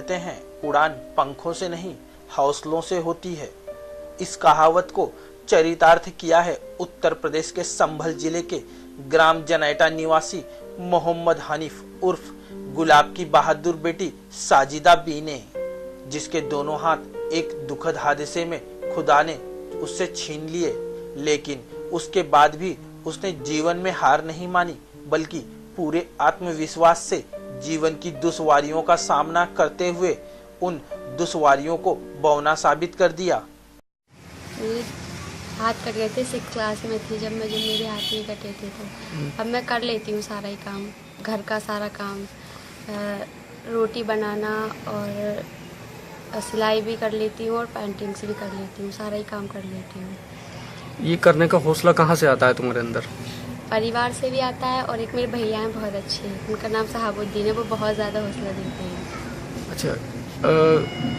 कहते हैं उड़ान पंखों से नहीं हौसलों से होती है। इस कहावत को चरितार्थ किया है उत्तर प्रदेश के संभल जिले के ग्राम जनेटा निवासी मोहम्मद हनीफ उर्फ गुलाब की बहादुर बेटी साजिदा बी ने, जिसके दोनों हाथ एक दुखद हादसे में खुदा ने उससे छीन लिए। लेकिन उसके बाद भी उसने जीवन में हार नहीं मानी, बल्कि पूरे आत्मविश्वास से जीवन की दुश्वारियों का सामना करते हुए उन दुश्वारियों को बौना साबित कर दिया। हाथ कट गए थे, 6 क्लास में थी जब मेरे हाथ नहीं कटे थे। तो अब मैं कर लेती हूँ सारा ही काम, घर का सारा काम, रोटी बनाना और सिलाई भी कर लेती हूँ और पेंटिंग्स भी कर लेती हूँ, सारा ही काम कर लेती हूँ। ये करने का हौसला कहाँ से आता है तुम्हारे अंदर? परिवार से भी आता है और एक मेरे भैया हैं बहुत अच्छे, उनका नाम सहाबुद्दीन है, वो बहुत ज़्यादा हौसला देते हैं। अच्छा,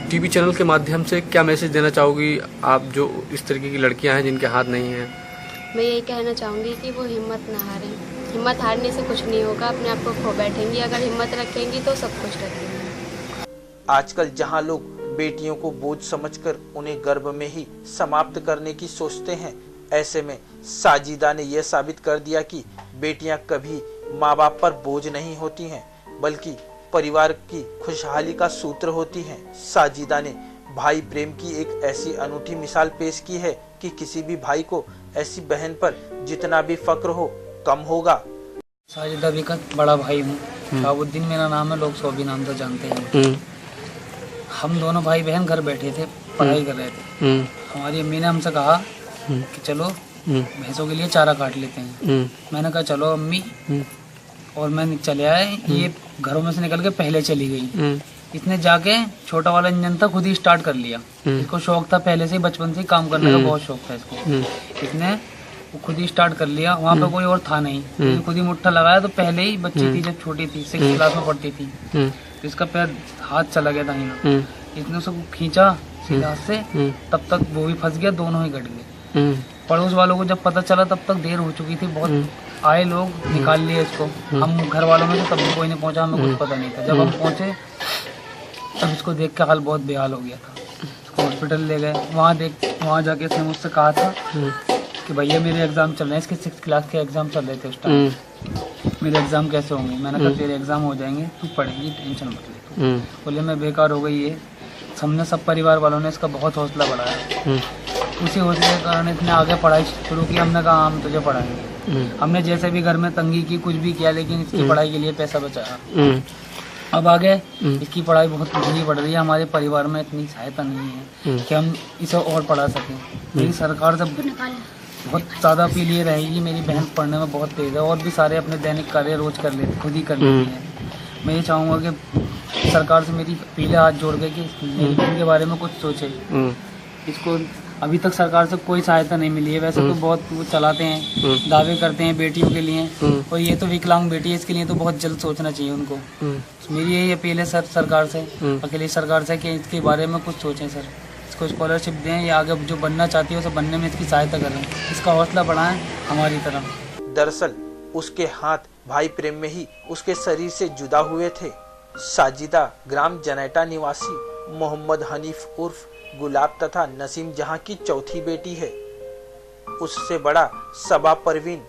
टीवी चैनल के माध्यम से क्या मैसेज देना चाहोगी आप जो इस तरीके की लड़कियां हैं जिनके हाथ नहीं हैं? मैं यही कहना चाहूँगी कि वो हिम्मत ना हारें। हिम्मत हारने से कुछ नहीं होगा, अपने आप को खो बैठेंगी, अगर हिम्मत रखेंगी तो सब कुछ रखेंगी। आजकल जहां लोग बेटियों को बोझ समझकर उन्हें गर्भ में ही समाप्त करने की सोचते हैं, ऐसे में साजिदा ने यह साबित कर दिया कि बेटियां कभी माँ बाप पर बोझ नहीं होती हैं, बल्कि परिवार की खुशहाली का सूत्र होती हैं। साजिदा ने भाई प्रेम की एक ऐसी अनूठी मिसाल पेश की है कि किसी भी भाई को ऐसी बहन पर जितना भी फक्र हो कम होगा। साजिदा बी का बड़ा भाई हूँ, शहाबुद्दीन मेरा नाम है, लोग सोबी नाम से जानते हैं। हम दोनों भाई बहन घर बैठे थे, पढ़ाई कर रहे थे। हमारी अम्मी ने हमसे कहा कि चलो भैंसों के लिए चारा काट लेते हैं। मैंने कहा चलो अम्मी, और मैं चले आए। ये घरों में से निकल के पहले चली गई। इसने जाके छोटा वाला इंजन था खुद ही स्टार्ट कर लिया। इसको शौक था पहले से ही, बचपन से ही काम करने का बहुत शौक था इसको। इसने वो खुद ही स्टार्ट कर लिया, वहाँ पे कोई और था नहीं। खुद ही मुट्ठा लगाया, तो पहले ही बच्ची थी जब छोटी थी, 6 क्लास में पढ़ती थी, तो इसका पैर हाथ चला गया था ही। इसने उसको खींचा सीधा हाथ से, तब तक वो भी फंस गया, दोनों ही कट गए। पड़ोस वालों को जब पता चला तब तक देर हो चुकी थी, बहुत आए लोग, निकाल लिए इसको। हम घर वालों में से तब भी कोई नहीं पहुंचा, हमें कुछ पता नहीं था। जब हम पहुंचे तब इसको देख के हाल बहुत बेहाल हो गया था। इसको हॉस्पिटल ले गए, वहाँ जाके इसने मुझसे कहा था कि भैया मेरे एग्जाम चल रहे हैं, इसके 6 क्लास के एग्जाम चल रहे थे उस टाइम। मेरे एग्जाम कैसे होंगे? मैंने कहा तेरे एग्जाम हो जाएंगे, तू पढ़ेगी, टेंशन मत ले। बोले मैं बेकार हो गई है। हमने सब परिवार वालों ने इसका बहुत हौसला बढ़ाया। उसी हौसले के कारण इसने आगे पढ़ाई शुरू की। हमने कहा हम तुझे पढ़ाएंगे। हमने जैसे भी घर में तंगी की, कुछ भी किया, लेकिन इसकी पढ़ाई के लिए पैसा बचाया। अब आगे इसकी पढ़ाई बहुत महंगी पड़ रही है। हमारे परिवार में इतनी सहायता नहीं है कि हम इसे और पढ़ा सकें। मेरी सरकार से बहुत ज़्यादा अपील ये रहेगी, मेरी बहन पढ़ने में बहुत तेज़ है और भी सारे अपने दैनिक कार्य रोज कर लेती, खुद ही कर लेती है। मैं ये चाहूँगा कि सरकार से मेरी अपील हाथ जोड़ के कि मेरी बहन के बारे में कुछ सोचे। इसको अभी तक सरकार से कोई सहायता नहीं मिली है। वैसे तो बहुत वो चलाते हैं, दावे करते हैं बेटियों के लिए, और ये तो विकलांग बेटी है, इसके लिए तो बहुत जल्द सोचना चाहिए उनको। तो मेरी यही अपील है सरकार से, अकेली सरकार से, कि इसके बारे में कुछ सोचें सर। इसको स्कॉलरशिप दें, या आगे जो बनना चाहती है उसे बनने में इसकी सहायता करें, इसका हौसला बढ़ाएं हमारी तरह। दरअसल उसके हाथ भाई प्रेम में ही उसके शरीर से जुदा हुए थे। साजिदा ग्राम जनेटा निवासी मोहम्मद हनीफ उर्फ गुलाब तथा नसीम जहां की चौथी बेटी है। उससे बड़ा सबा, परवीन,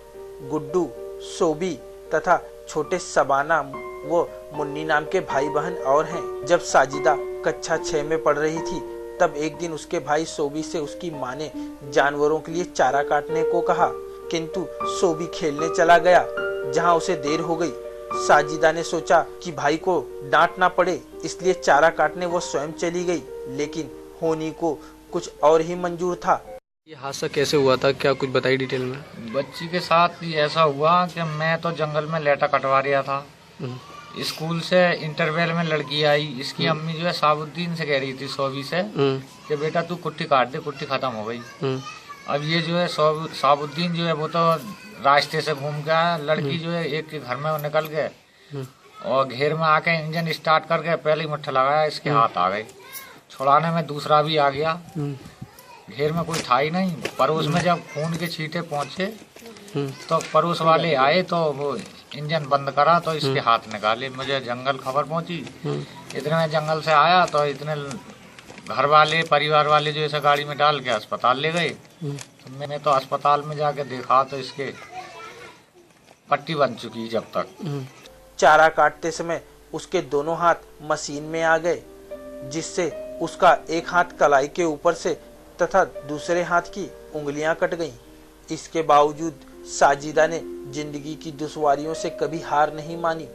गुड्डू, सोबी तथा छोटे सबाना वो मुन्नी नाम के भाई बहन और हैं। जब साजिदा कक्षा 6 में पढ़ रही थी तब एक दिन उसके भाई सोबी से उसकी माँ ने जानवरों के लिए चारा काटने को कहा, किंतु सोबी खेलने चला गया जहां उसे देर हो गई। साजिदा ने सोचा कि भाई को डांट ना पड़े, इसलिए चारा काटने वो स्वयं चली गई, लेकिन होनी को कुछ और ही मंजूर था। ये हादसा कैसे हुआ था, क्या कुछ बताइए डिटेल में? बच्ची के साथ ऐसा हुआ कि मैं तो जंगल में लेटा कटवा रहा था। स्कूल से इंटरवल में लड़की आई, इसकी अम्मी जो है साबुद्दीन से कह रही थी, सोबी से, कि बेटा तू कुट्टी काट दे, कुट्टी खत्म हो गई। अब ये जो है साबुद्दीन जो है वो तो रास्ते से घूम गया, लड़की जो है एक के घर में निकल गए और घेर में आके इंजन स्टार्ट करके पहले ही मुट्ठा लगाया, इसके हाथ आ गए। छुड़ाने में दूसरा भी आ गया, घेर में कोई था ही नहीं। पड़ोस में जब खून के छींटे पहुंचे तो पड़ोस वाले आए तो वो इंजन बंद करा तो इसके हाथ निकाले। मुझे जंगल खबर पहुंची, इतने में जंगल से आया तो इतने घर वाले परिवार वाले जो ऐसा गाड़ी में डाल के अस्पताल ले गए। तो मैंने तो अस्पताल में जाके देखा तो इसके पट्टी बन चुकी जब तक। चारा काटते समय उसके दोनों हाथ मशीन में आ गए, जिससे उसका एक हाथ कलाई के ऊपर से तथा दूसरे हाथ की उंगलियां कट गईं। इसके बावजूद साजिदा ने जिंदगी की दुश्वारियों से कभी हार नहीं मानी।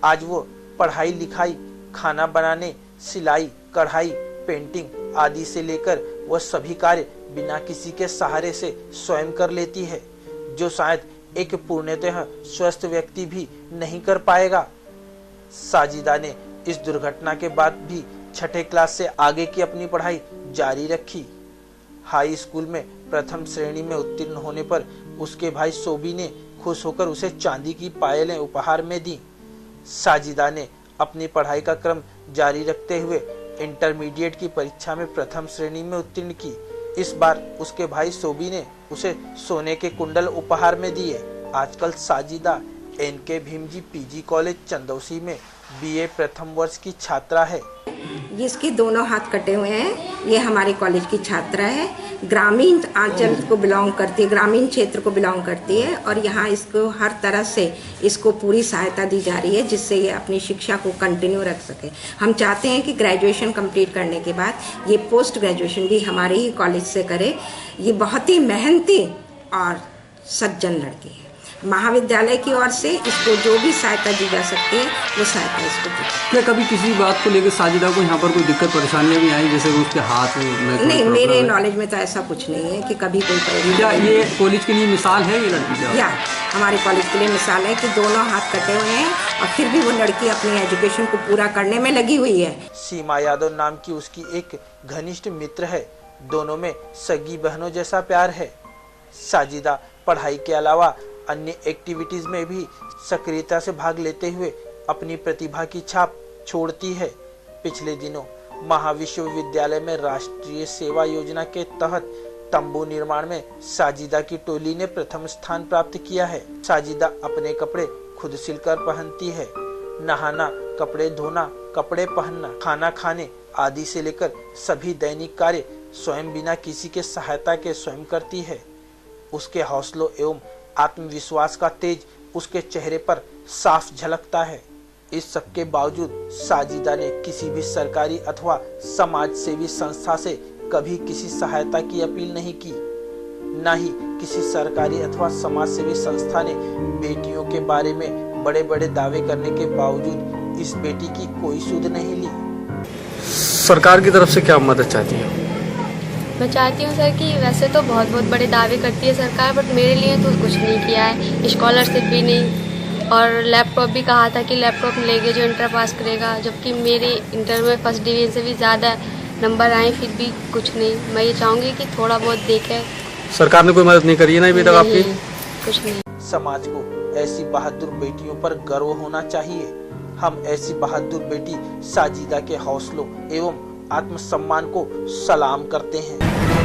आज वो पढ़ाई लिखाई, खाना बनाने, सिलाई, कढ़ाई, पेंटिंग आदि से लेकर वह सभी कार्य बिना किसी के सहारे से स्वयं कर लेती है, जो शायद एक पूर्णतः स्वस्थ व्यक्ति भी नहीं कर पाएगा। साजिदा ने इस दुर्घटना के बाद भी छठे क्लास से आगे की अपनी पढ़ाई जारी रखी। हाई स्कूल में प्रथम श्रेणी में उत्तीर्ण होने पर उसके भाई सोबी ने खुश होकर उसे चांदी की पायलें उपहार में दी। साजिदा ने अपनी पढ़ाई का क्रम जारी रखते हुए इंटरमीडिएट की परीक्षा में प्रथम श्रेणी में उत्तीर्ण की। इस बार उसके भाई सोबी ने उसे सोने के कुंडल उपहार में दिए। आजकल Sajida NK Bhimji PG college Chandausi में बीए प्रथम वर्ष की छात्रा है। जिसके दोनों हाथ कटे हुए हैं, ये हमारे कॉलेज की छात्रा है। ग्रामीण अंचल को बिलोंग करती है, ग्रामीण क्षेत्र को बिलोंग करती है और यहाँ इसको हर तरह से इसको पूरी सहायता दी जा रही है, जिससे ये अपनी शिक्षा को कंटिन्यू रख सके। हम चाहते हैं कि ग्रेजुएशन कंप्लीट करने के बाद ये पोस्ट ग्रेजुएशन भी हमारे ही कॉलेज से करे। ये बहुत ही मेहनती और सज्जन लड़की है। महाविद्यालय की ओर से इसको जो भी सहायता दी जा सकती है वो सहायता इसको दी। क्या कभी किसी बात को लेकर साजिदा को यहाँ पर कोई दिक्कत परेशानियाँ भी आई, जैसे उसके हाथ में? नहीं, मेरे नॉलेज में तो ऐसा कुछ नहीं है कि कभी कोई परेशानी। क्या ये कॉलेज के लिए मिसाल है ये लड़की? या हमारे कॉलेज के लिए मिसाल है कि दोनों हाथ कटे हुए हैं और फिर भी वो लड़की अपनी एजुकेशन को पूरा करने में लगी हुई है। सीमा यादव नाम की उसकी एक घनिष्ठ मित्र है। दोनों में सगी बहनों जैसा प्यार है। साजिदा पढ़ाई के अलावा अन्य एक्टिविटीज में भी सक्रियता से भाग लेते हुए अपनी प्रतिभा की छाप छोड़ती है। पिछले दिनों महाविश्वविद्यालय में राष्ट्रीय सेवा योजना के तहत तंबू निर्माण में साजिदा की टोली ने प्रथम स्थान प्राप्त किया है। साजिदा अपने कपड़े खुद सिलकर पहनती है। नहाना, कपड़े धोना, कपड़े पहनना, खाना खाने आदि से लेकर सभी दैनिक कार्य स्वयं बिना किसी के सहायता के स्वयं करती है। उसके हौसलों एवं आत्मविश्वास का तेज उसके चेहरे पर साफ झलकता है। इस सब के बावजूद साजिदा ने किसी भी सरकारी अथवा समाज सेवी संस्था से कभी किसी सहायता की अपील नहीं की। न ही किसी सरकारी अथवा समाज सेवी संस्था ने बेटियों के बारे में बड़े बड़े दावे करने के बावजूद इस बेटी की कोई सुध नहीं ली। सरकार की तरफ से क्या मदद चाहती है? मैं चाहती हूँ सर कि वैसे तो बहुत बड़े दावे करती है सरकार, बट मेरे लिए तो कुछ नहीं किया है। स्कॉलरशिप भी नहीं और लैपटॉप भी कहा था कि लैपटॉप लेंगे जो इंटर पास करेगा, जबकि मेरे इंटर में फर्स्ट डिवीजन से भी ज़्यादा नंबर आए, फिर भी कुछ नहीं। मैं ये चाहूँगी कि थोड़ा बहुत देखें। सरकार ने कोई मदद नहीं करी है ना अभी तक आपकी? कुछ नहीं। समाज को ऐसी बहादुर बेटियों पर गर्व होना चाहिए। हम ऐसी बहादुर बेटी साजिदा के हौसलों एवं आत्मसम्मान को सलाम करते हैं।